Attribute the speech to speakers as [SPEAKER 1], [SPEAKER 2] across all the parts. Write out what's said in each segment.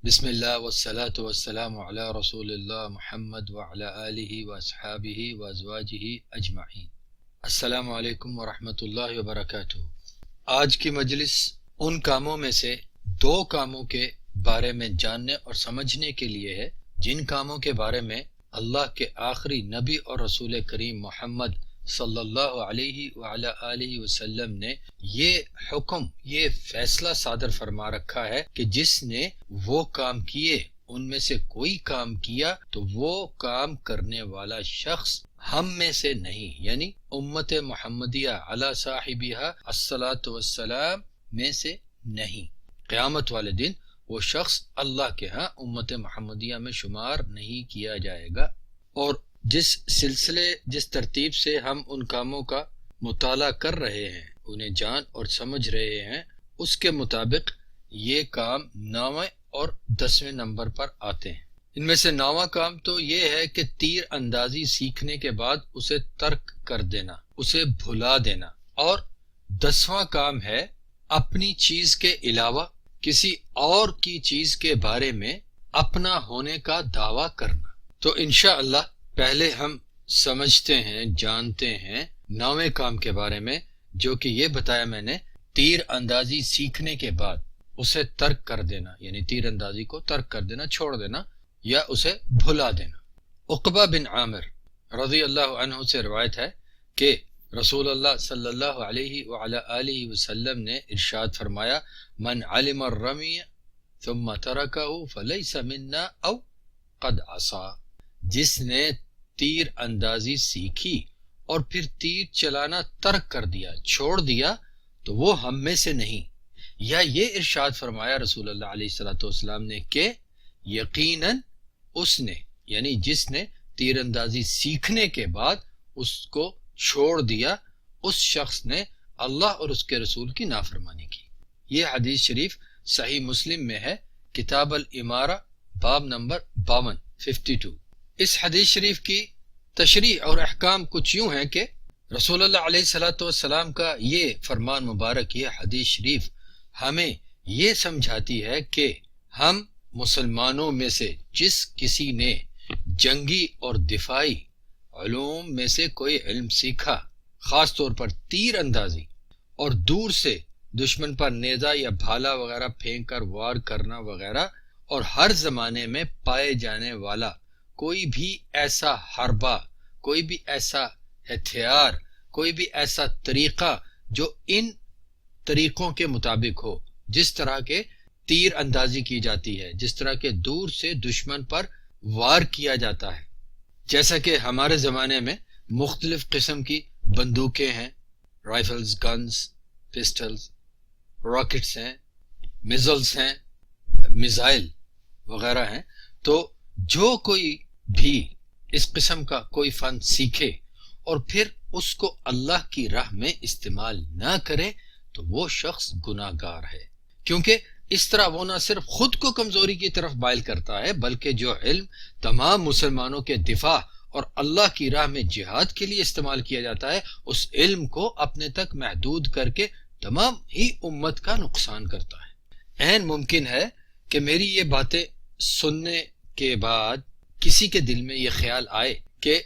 [SPEAKER 1] بسم اللہ والصلاة والسلام علی رسول اللہ محمد وعلی آلہ واصحابہ وازواجہ اجمعین۔ السلام علیکم ورحمۃ اللہ وبرکاتہ۔ آج کی مجلس ان کاموں میں سے دو کاموں کے بارے میں جاننے اور سمجھنے کے لیے ہے جن کاموں کے بارے میں اللہ کے آخری نبی اور رسول کریم محمد صلی اللہ علیہ وعلی آلہ وسلم نے یہ حکم، یہ فیصلہ صادر فرما رکھا ہے کہ جس نے وہ کام کیے، ان میں سے کوئی کام کیا تو وہ کام کرنے والا شخص ہم میں سے نہیں، یعنی امت محمدیہ علی صاحبہ الصلاۃ والسلام میں سے نہیں۔ قیامت والے دن وہ شخص اللہ کے ہاں امت محمدیہ میں شمار نہیں کیا جائے گا۔ اور جس ترتیب سے ہم ان کاموں کا مطالعہ کر رہے ہیں، انہیں جان اور سمجھ رہے ہیں، اس کے مطابق یہ کام 9ویں اور 10ویں نمبر پر آتے ہیں۔ ان میں سے 9واں کام تو یہ ہے کہ تیر اندازی سیکھنے کے بعد اسے ترک کر دینا، اسے بھلا دینا۔ اور 10واں کام ہے اپنی چیز کے علاوہ کسی اور کی چیز کے بارے میں اپنا ہونے کا دعویٰ کرنا۔ تو انشاءاللہ پہلے ہم سمجھتے ہیں، جانتے ہیں 9ویں کام کے بارے میں، جو کہ یہ بتایا میں نے، تیر اندازی سیکھنے کے بعد اسے ترک کر دینا، یعنی تیر اندازی کو ترک کر دینا، چھوڑ دینا یا اسے بھلا دینا۔ عقبہ بن عامر رضی اللہ عنہ سے روایت ہے کہ رسول اللہ صلی اللہ علیہ وعلی آلہ وسلم نے ارشاد فرمایا، من علم الرمی ثم ترکہ فلیس منا او قد عصا۔ جس نے تیر اندازی سیکھی اور پھر تیر چلانا ترک کر دیا، چھوڑ دیا، تو وہ ہم میں سے نہیں۔ یا یہ ارشاد فرمایا رسول اللہ علیہ السلام نے کہ یقیناً اس نے، یعنی جس نے تیر اندازی سیکھنے کے بعد اس کو چھوڑ دیا، اس شخص نے اللہ اور اس کے رسول کی نافرمانی کی۔ یہ حدیث شریف صحیح مسلم میں ہے، کتاب الامارہ، باب نمبر 52۔ اس حدیث شریف کی تشریح اور احکام کچھ یوں ہیں کہ رسول اللہ علیہ السلام کا یہ فرمان مبارک، یہ حدیث شریف ہمیں یہ سمجھاتی ہے کہ ہم مسلمانوں میں سے جس کسی نے جنگی اور دفاعی علوم میں سے کوئی علم سیکھا، خاص طور پر تیر اندازی اور دور سے دشمن پر نیزہ یا بھالا وغیرہ پھینک کر وار کرنا وغیرہ، اور ہر زمانے میں پائے جانے والا کوئی بھی ایسا حربہ، کوئی بھی ایسا ہتھیار، کوئی بھی ایسا طریقہ جو ان طریقوں کے مطابق ہو، جس طرح کے تیر اندازی کی جاتی ہے، جس طرح کے دور سے دشمن پر وار کیا جاتا ہے۔ جیسا کہ ہمارے زمانے میں مختلف قسم کی بندوقیں ہیں، رائفلز، گنز، پسٹلز، راکٹس ہیں، میزلز ہیں، میزائل وغیرہ ہیں۔ تو جو کوئی بھی اس قسم کا کوئی فن سیکھے اور پھر اس کو اللہ کی راہ میں استعمال نہ کرے تو وہ شخص گناہ گار ہے، کیونکہ اس طرح وہ نہ صرف خود کو کمزوری کی طرف مائل کرتا ہے، بلکہ جو علم تمام مسلمانوں کے دفاع اور اللہ کی راہ میں جہاد کے لیے استعمال کیا جاتا ہے، اس علم کو اپنے تک محدود کر کے تمام ہی امت کا نقصان کرتا ہے۔ عین ممکن ہے کہ میری یہ باتیں سننے کے بعد کسی کے دل میں یہ خیال آئے کہ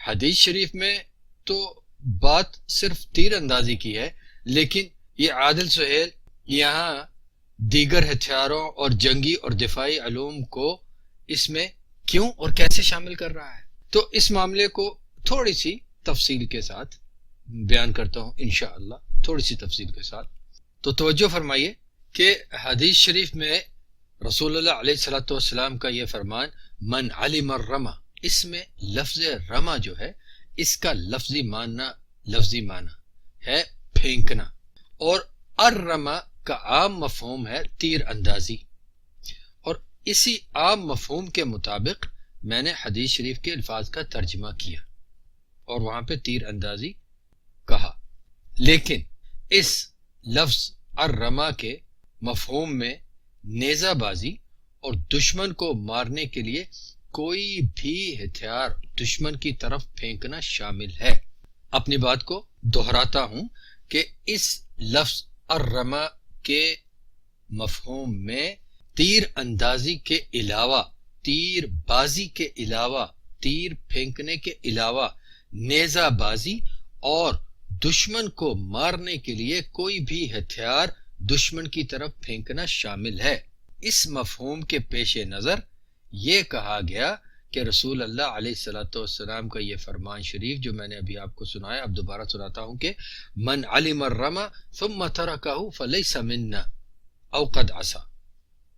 [SPEAKER 1] حدیث شریف میں تو بات صرف تیر اندازی کی ہے، لیکن یہ عادل سہیل یہاں دیگر ہتھیاروں اور جنگی اور دفاعی علوم کو اس میں کیوں اور کیسے شامل کر رہا ہے؟ تو اس معاملے کو تھوڑی سی تفصیل کے ساتھ بیان کرتا ہوں انشاءاللہ، تھوڑی سی تفصیل کے ساتھ۔ تو توجہ فرمائیے کہ حدیث شریف میں رسول اللہ علیہ السلام کا یہ فرمان، من علم الرما، اس میں لفظ رما جو ہے، اس کا لفظی معنی ہے پھینکنا، اور الرما کا عام مفہوم ہے تیر اندازی۔ اور اسی عام مفہوم کے مطابق میں نے حدیث شریف کے الفاظ کا ترجمہ کیا اور وہاں پہ تیر اندازی کہا، لیکن اس لفظ الرما کے مفہوم میں نیزہ بازی اور دشمن کو مارنے کے لیے کوئی بھی ہتھیار دشمن کی طرف پھینکنا شامل ہے۔ اپنی بات کو دہراتا ہوں کہ اس لفظ الرما کے مفہوم میں تیر اندازی کے علاوہ، تیر بازی کے علاوہ، تیر پھینکنے کے علاوہ نیزہ بازی اور دشمن کو مارنے کے لیے کوئی بھی ہتھیار دشمن کی طرف پھینکنا شامل ہے۔ اس مفہوم کے پیش نظر یہ کہا گیا کہ رسول اللہ علیہ السلام کا یہ فرمان شریف جو میں نے ابھی آپ کو سنایا، اب دوبارہ سناتا ہوں کہ من علم الرمى ثم تركه فليس منا او قد عصى،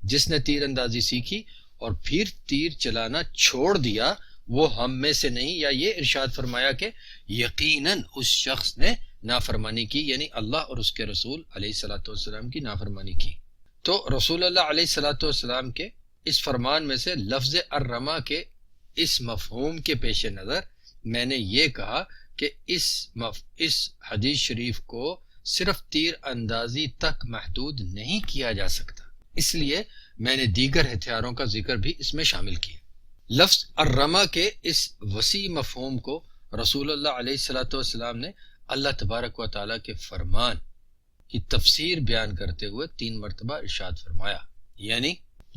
[SPEAKER 1] جس نے تیر اندازی سیکھی اور پھر تیر چلانا چھوڑ دیا وہ ہم میں سے نہیں، یا یہ ارشاد فرمایا کہ یقیناً اس شخص نے نافرمانی کی، یعنی اللہ اور اس کے رسول علیہ السلام کی نافرمانی کی۔ تو رسول اللہ علیہ السلام کے اس فرمان میں سے لفظ الرما کے اس مفہوم کے پیش نظر میں نے یہ کہا کہ اس حدیث شریف کو صرف تیر اندازی تک محدود نہیں کیا جا سکتا، اس لیے میں نے دیگر ہتھیاروں کا ذکر بھی اس میں شامل کیا۔ لفظ الرما کے اس وسیع مفہوم کو رسول اللہ علیہ السلام نے اللہ تبارک و تعالیٰ کے فرمان کی تفسیر بیان کرتے ہوئے 3 مرتبہ ارشاد فرمایا، یعنی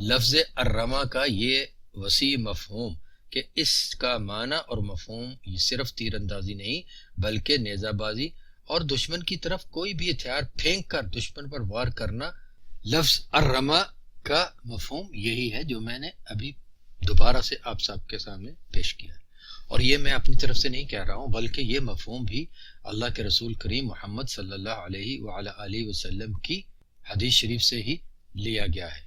[SPEAKER 1] لفظ الرما کا یہ وسیع مفہوم کہ اس کا معنی اور مفہوم یہ صرف تیر اندازی نہیں بلکہ نیزہ بازی اور دشمن کی طرف کوئی بھی ہتھیار پھینک کر دشمن پر وار کرنا، لفظ الرما کا مفہوم یہی ہے جو میں نے ابھی دوبارہ سے آپ سب کے سامنے پیش کیا، اور یہ میں اپنی طرف سے نہیں کہہ رہا ہوں بلکہ یہ مفہوم بھی اللہ کے رسول کریم محمد صلی اللہ علیہ وآلہ وسلم کی حدیث شریف سے ہی لیا گیا ہے۔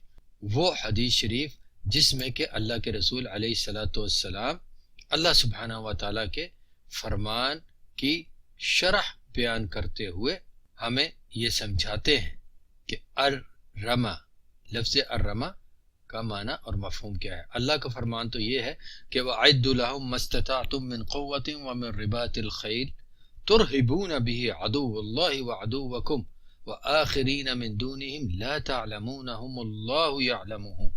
[SPEAKER 1] وہ حدیث شریف جس میں کہ اللہ کے رسول علیہ السلام اللہ سبحانہ و تعالیٰ کے فرمان کی شرح بیان کرتے ہوئے ہمیں یہ سمجھاتے ہیں کہ الرما، لفظ الرما کا معنی اور مفہوم کیا ہے۔ اللہ کا فرمان تو یہ ہے کہ وَأَعِدُّوا لَهُم مَّا اسْتَطَعْتُم مِّن قُوَّةٍ وَمِن رِّبَاطِ الْخَيْلِ تُرْهِبُونَ بِهِ عَدُوَّ اللَّهِ وَعَدُوَّكُمْ وَآخِرِينَ مِن دُونِهِمْ لَا تَعْلَمُونَهُمُ اللَّهُ يَعْلَمُهُمْ،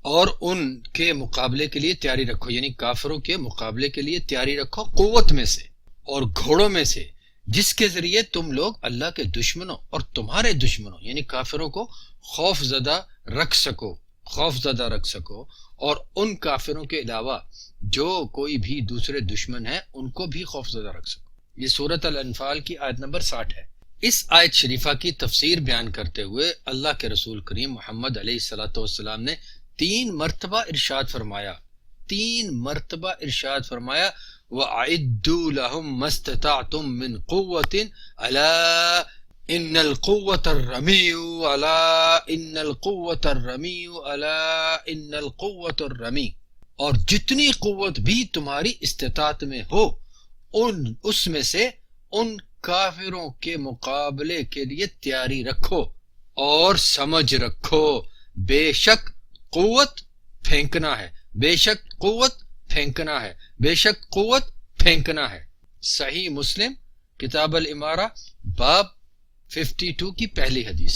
[SPEAKER 1] اور ان کے مقابلے کے لیے تیاری رکھو، یعنی کافروں کے مقابلے کے لیے تیاری رکھو قوت میں سے اور گھوڑوں میں سے، جس کے ذریعے تم لوگ اللہ کے دشمنوں اور تمہارے دشمنوں یعنی کافروں کو خوف زدہ رکھ سکو اور ان کافروں کے علاوہ جو کوئی بھی دوسرے دشمن ہیں ان کو بھی خوف زدہ رکھ سکو۔ یہ سورۃ الانفال کی آیت نمبر 60 ہے۔ اس آیت شریفہ کی تفسیر بیان کرتے ہوئے اللہ کے رسول کریم محمد علیہ السلام نے 3 مرتبہ ارشاد فرمایا وَأَعِدُّوا لَهُم مَّا اسْتَطَعْتُم مِّن قُوَّةٍ أَلَا إِنَّ الْقُوَّةَ الرَّمِيُّ أَلَا إِنَّ الْقُوَّةَ الرَّمِيُّ أَلَا إِنَّ الْقُوَّةَ الرَّمِيُّ، اور جتنی قوت بھی تمہاری استطاعت میں ہو اس میں سے ان کافروں کے مقابلے کے لیے تیاری رکھو اور سمجھ رکھو بے شک قوت پھینکنا ہے، بے شک قوت پھینکنا ہے، بے شک قوت پھینکنا ہے۔ صحیح مسلم کتاب الامارہ باب 52 کی پہلی حدیث۔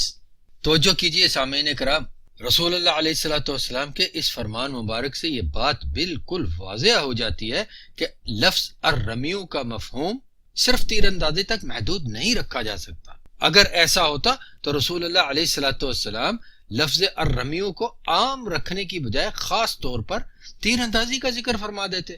[SPEAKER 1] توجہ کیجئے سامعین کرام، رسول اللہ علیہ السلام کے اس فرمان مبارک سے یہ بات بالکل واضح ہو جاتی ہے کہ لفظ الرمیو کا مفہوم صرف تیر اندازی تک محدود نہیں رکھا جا سکتا۔ اگر ایسا ہوتا تو رسول اللہ علیہ السلام لفظ الرمیو کو عام رکھنے کی بجائے خاص طور پر تیر اندازی کا ذکر فرما دیتے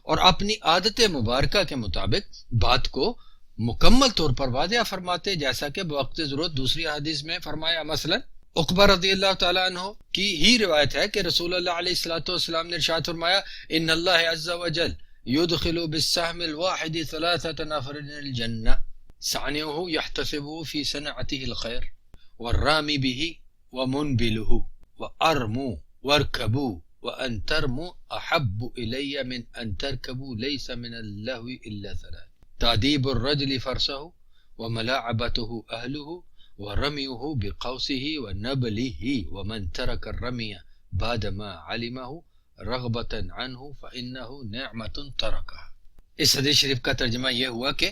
[SPEAKER 1] اور اپنی عادت مبارکہ کے مطابق بات کو مکمل طور پر واضح فرماتے، جیسا کہ بوقت ضرورت دوسری حدیث میں فرمایا۔ مثلا عقبہ رضی اللہ تعالیٰ عنہ کی ہی روایت ہے کہ رسول اللہ علیہ السلام نے ارشاد فرمایا ان اللہ عز وجل يدخل بالسهم الواحد 3 نفر الجنة سعنيه يحتسبه في صنعته الخير والرامي به ومنبله وأرموا واركبوا وأن ترموا أحب إلي من أن تركبوا ليس من اللهو إلا 3 تأديب الرجل فرسه وملاعبته أهله ورميه بقوسه ونبله ومن ترك الرمي بعدما علمه رغبتاً عنہ فإنہ نعمت ترکہ۔ اس حدیث شریف کا ترجمہ یہ ہوا کہ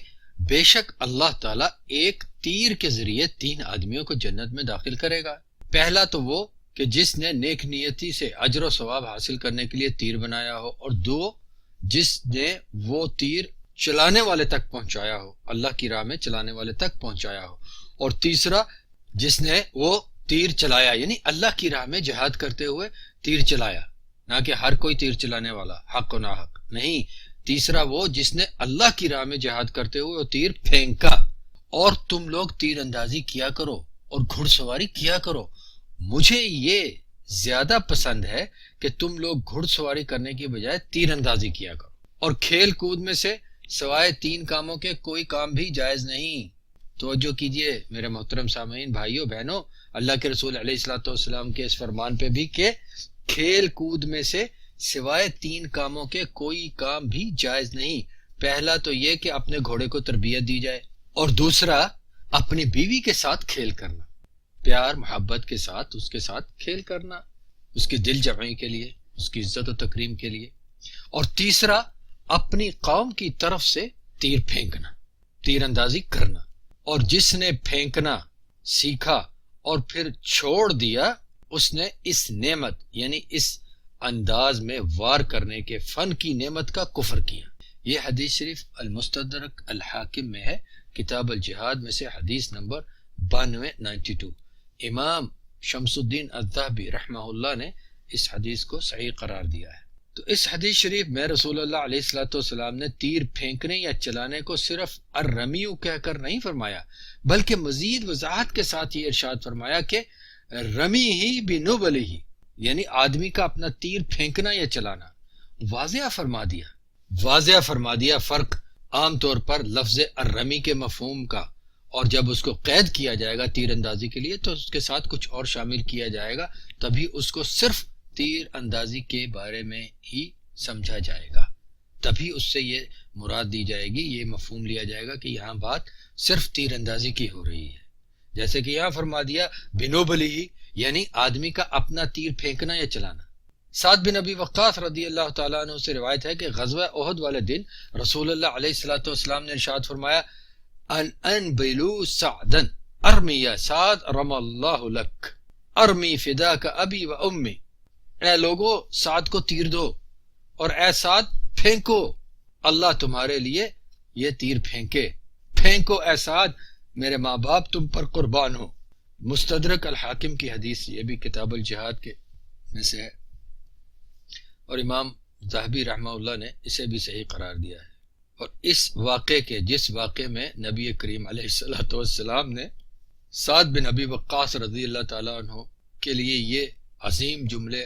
[SPEAKER 1] بے شک اللہ تعالیٰ ایک تیر کے ذریعے 3 آدمیوں کو جنت میں داخل کرے گا۔ پہلا تو وہ کہ جس نے نیک نیتی سے اجر و ثواب حاصل کرنے کے لیے تیر بنایا ہو، اور 2 جس نے وہ تیر چلانے والے تک پہنچایا ہو، اللہ کی راہ میں چلانے والے تک پہنچایا ہو، اور تیسرا جس نے وہ تیر چلایا، یعنی اللہ کی راہ میں جہاد کرتے ہوئے تیر چلایا، نہ کہ ہر کوئی تیر چلانے والا حق و ناحق نہیں۔ تیسرا وہ جس نے اللہ کی راہ میں جہاد کرتے ہوئے وہ تیر پھینکا۔ اور تم لوگ تیر اندازی کیا کرو اور گھڑ سواری کیا کرو، مجھے یہ زیادہ پسند ہے کہ تم لوگ گھڑ سواری کرنے کی بجائے تیر اندازی کیا کرو۔ اور کھیل کود میں سے سوائے 3 کاموں کے کوئی کام بھی جائز نہیں۔ توجہ کیجئے میرے محترم سامعین، بھائیوں بہنوں، اللہ کے رسول علیہ الصلوۃ والسلام کے اس فرمان پہ بھی کہ کھیل کود میں سے سوائے 3 کاموں کے کوئی کام بھی جائز نہیں۔ پہلا تو یہ کہ اپنے گھوڑے کو تربیت دی جائے، اور دوسرا اپنی بیوی کے ساتھ کھیل کرنا، پیار محبت کے ساتھ اس کے ساتھ کھیل کرنا، اس کی دل جمعی کے لیے، اس کی عزت و تکریم کے لیے، اور تیسرا اپنی قوم کی طرف سے تیر پھینکنا، تیر اندازی کرنا۔ اور جس نے پھینکنا سیکھا اور پھر چھوڑ دیا، اس نے اس نعمت یعنی اس انداز میں وار کرنے کے فن کی نعمت کا کفر کیا۔ یہ حدیث شریف المستدرک الحاکم میں ہے، کتاب الجہاد میں سے حدیث نمبر 9292۔ امام شمس الدین الذہبی رحمہ اللہ نے اس حدیث کو صحیح قرار دیا ہے۔ تو اس حدیث شریف میں رسول اللہ علیہ الصلوۃ والسلام نے تیر پھینکنے یا چلانے کو صرف الرمیو کہہ کر نہیں فرمایا، بلکہ مزید وضاحت کے ساتھ یہ ارشاد فرمایا کہ رمی ہی بنبلہ، یعنی آدمی کا اپنا تیر پھینکنا یا چلانا۔ واضح فرما دیا فرق عام طور پر لفظ الرمی کے مفہوم کا، اور جب اس کو قید کیا جائے گا تیر اندازی کے لیے تو اس کے ساتھ کچھ اور شامل کیا جائے گا، تبھی اس کو صرف تیر اندازی کے بارے میں ہی سمجھا جائے گا، تبھی اس سے یہ مراد دی جائے گی، یہ مفہوم لیا جائے گا کہ یہاں بات صرف تیر اندازی کی ہو رہی ہے۔ جیسے کہ یہاں فرما دیا بنوبلی ہی، یعنی آدمی کا اپنا تیر پھینکنا یا چلانا۔ سعد بن ابی وقاص رضی اللہ تعالیٰ عنہ سے روایت ہے کہ غزوہ احد والے دن رسول اللہ علیہ الصلوۃ والسلام نے ارشاد فرمایا انبلو سعدا ارمی یا سعد رم اللہ لک ارمی فداک ابی و امی، اے لوگو سعد کو تیر دو، اور اے سعد پھینکو، اللہ تمہارے لیے یہ تیر پھینکو اے سعد، میرے ماں باپ تم پر قربان ہو۔ مستدرک الحاکم کی حدیث، یہ بھی کتاب الجہاد کے میں سے ہے، اور امام ذہبی رحمہ اللہ نے اسے بھی صحیح قرار دیا ہے۔ اور اس واقعے کے جس واقعے میں نبی کریم علیہ الصلوۃ والسلام نے سعد بن ابی وقاص رضی اللہ تعالیٰ عنہ کے لیے یہ عظیم جملے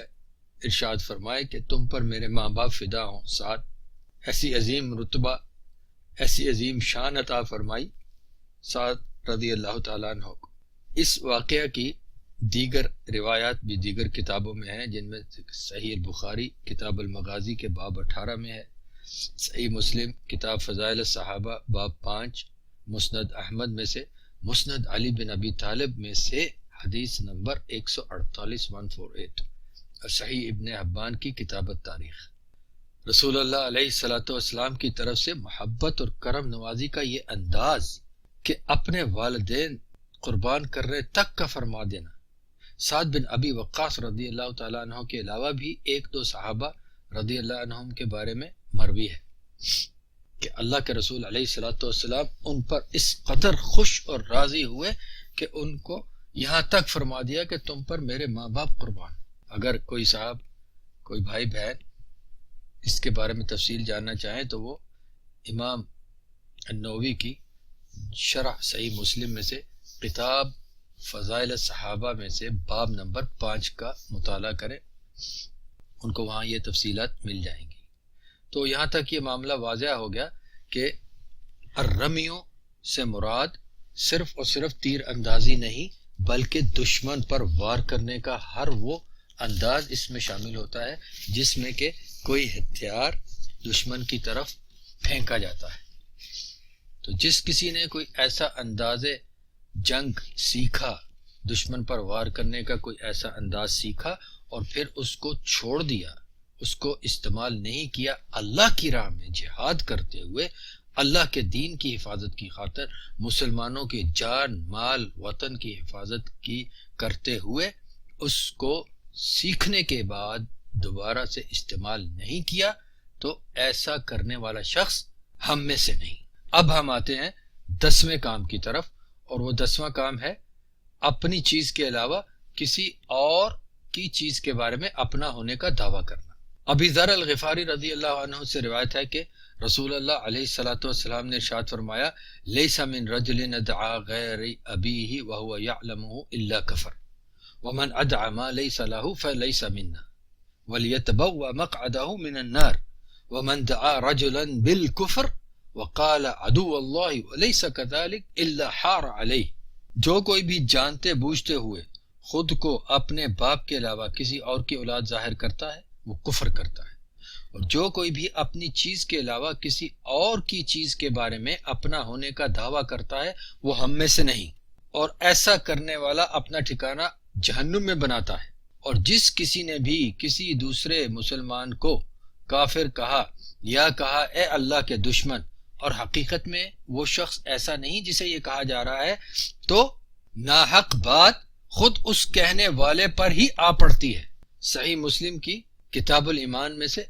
[SPEAKER 1] ارشاد فرمائے کہ تم پر میرے ماں باپ فدا ہوں سعد، ایسی عظیم رتبہ، ایسی عظیم شان عطا فرمائی سعد رضی اللہ تعالیٰ عنہ کو۔ اس واقعہ کی دیگر روایات بھی دیگر کتابوں میں ہیں، جن میں صحیح البخاری کتاب المغازی کے باب 18 میں ہے، صحیح مسلم کتاب فضائل الصحابہ باب 5، مسند احمد میں سے مسند علی بن ابی طالب میں سے حدیث نمبر 148 اور صحیح ابن حبان کی کتاب التاریخ۔ رسول اللہ علیہ الصلوۃ والسلام کی طرف سے محبت اور کرم نوازی کا یہ انداز کہ اپنے والدین قربان کرنے تک کا فرما دینا۔ سعد بن ابی وقاص رضی اللہ تعالیٰ عنہ کے علاوہ بھی 1-2 صحابہ رضی اللہ عنہم کے بارے میں مروی ہے کہ اللہ کے رسول علیہ الصلوۃ والسلام ان پر اس قدر خوش اور راضی ہوئے کہ ان کو یہاں تک فرما دیا کہ تم پر میرے ماں باپ قربان۔ اگر کوئی صاحب، کوئی بھائی بہن اس کے بارے میں تفصیل جاننا چاہیں تو وہ امام النووی کی شرح صحیح مسلم میں سے کتاب فضائل الصحابہ میں سے باب نمبر 5 کا مطالعہ کریں، ان کو وہاں یہ تفصیلات مل جائیں گی۔ تو یہاں تک یہ معاملہ واضح ہو گیا کہ الرمیوں سے مراد صرف اور صرف تیر اندازی نہیں، بلکہ دشمن پر وار کرنے کا ہر وہ انداز اس میں شامل ہوتا ہے جس میں کہ کوئی ہتھیار دشمن کی طرف پھینکا جاتا ہے۔ تو جس کسی نے کوئی ایسا انداز جنگ سیکھا، دشمن پر وار کرنے کا کوئی ایسا انداز سیکھا اور پھر اس کو چھوڑ دیا، اس کو استعمال نہیں کیا اللہ کی راہ میں جہاد کرتے ہوئے، اللہ کے دین کی حفاظت کی خاطر، مسلمانوں کی جان مال وطن کی حفاظت کی کرتے ہوئے، اس کو سیکھنے کے بعد دوبارہ سے استعمال نہیں کیا، تو ایسا کرنے والا شخص ہم میں سے نہیں۔ اب ہم آتے ہیں 10ویں کام کی طرف، اور وہ 10واں کام ہے اپنی چیز کے علاوہ کسی اور کی چیز کے بارے میں اپنا ہونے کا دعویٰ کرنا۔ ابی ذر الغفاری رضی اللہ عنہ سے روایت ہے کہ رسول اللہ علیہ الصلوۃ والسلام نے ارشاد فرمایا، لیس من رجل ادعى غیر ابیہ وهو يعلمه الا کفر ومن ادعى ما ليس له فليس منا وليتبوأ مقعده من النار ومن دعا رجلا بالكفر وقال عدو اللہ وليس كذلك الا حار علیہ۔ جو کوئی بھی جانتے بوجھتے ہوئے خود کو اپنے باپ کے علاوہ کسی اور کی اولاد ظاہر کرتا ہے وہ کفر کرتا ہے، اور جو کوئی بھی اپنی چیز کے علاوہ کسی اور کی چیز کے بارے میں اپنا ہونے کا دعویٰ کرتا ہے وہ ہم میں سے نہیں، اور ایسا کرنے والا اپنا ٹھکانہ جہنم میں بناتا ہے۔ اور جس کسی نے بھی کسی دوسرے مسلمان کو کافر کہا یا کہا اے اللہ کے دشمن، اور حقیقت میں وہ شخص ایسا نہیں جسے یہ کہا جا رہا ہے، تو ناحق بات خود اس کہنے والے پر ہی آ پڑتی ہے۔ صحیح مسلم کی کتاب الایمان میں سے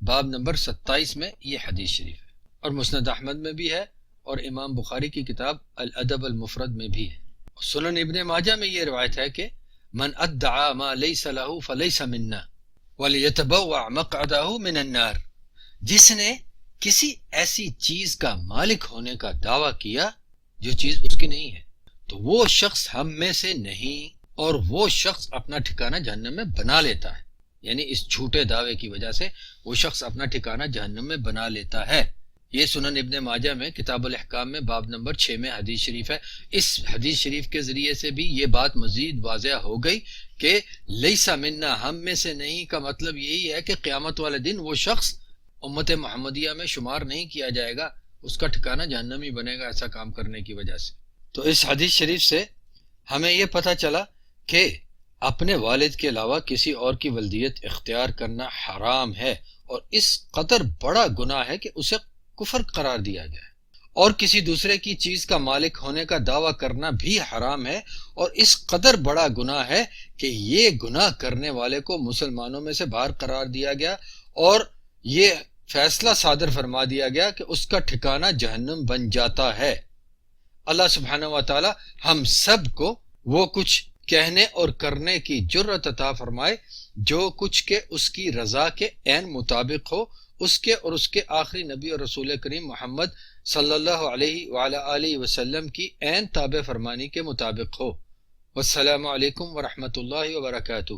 [SPEAKER 1] باب نمبر 27 میں یہ حدیث شریف ہے، اور مسند احمد میں بھی ہے، اور امام بخاری کی کتاب الادب المفرد میں بھی ہے۔ سنن ابن ماجہ میں یہ روایت ہے کہ من ادعا ما لیس له فلیس منا ولیتبوع مقعده من النار، جس نے کسی ایسی چیز کا مالک ہونے کا دعویٰ کیا جو چیز اس کی نہیں ہے تو وہ شخص ہم میں سے نہیں، اور وہ شخص اپنا ٹھکانہ جہنم میں بنا لیتا ہے، یعنی اس جھوٹے دعوے کی وجہ سے وہ شخص اپنا ٹھکانہ جہنم میں بنا لیتا ہے۔ یہ سنن ابن ماجہ میں کتاب الاحکام میں باب نمبر 6 میں حدیث شریف ہے۔ اس حدیث شریف کے ذریعے سے بھی یہ بات مزید واضح ہو گئی کہ لیسا منا ہم میں سے نہیں کا مطلب یہی ہے کہ قیامت والے دن وہ شخص امت محمدیہ میں شمار نہیں کیا جائے گا، اس کا ٹھکانہ جہنم ہی بنے گا ایسا کام کرنے کی وجہ سے۔ تو اس حدیث شریف سے ہمیں یہ پتہ چلا کہ اپنے والد کے علاوہ کسی اور کی ولدیت اختیار کرنا حرام ہے، اور اس قدر بڑا گناہ ہے کہ اسے کفر قرار دیا گیا ہے، اور کسی دوسرے کی چیز کا مالک ہونے کا دعویٰ کرنا بھی حرام ہے، اور اس قدر بڑا گناہ ہے کہ یہ گناہ کرنے والے کو مسلمانوں میں سے باہر قرار دیا گیا، اور یہ فیصلہ صادر فرما دیا گیا کہ اس کا ٹھکانہ جہنم بن جاتا ہے۔ اللہ سبحانہ و تعالی ہم سب کو وہ کچھ کہنے اور کرنے کی جرأت عطا فرمائے جو کچھ کے اس کی رضا کے عین مطابق ہو، اس کے اور اس کے آخری نبی اور رسول کریم محمد صلی اللہ علیہ وعلی آلہ وسلم کی عین تابع فرمانی کے مطابق ہو۔ والسلام علیکم ورحمۃ اللہ وبرکاتہ۔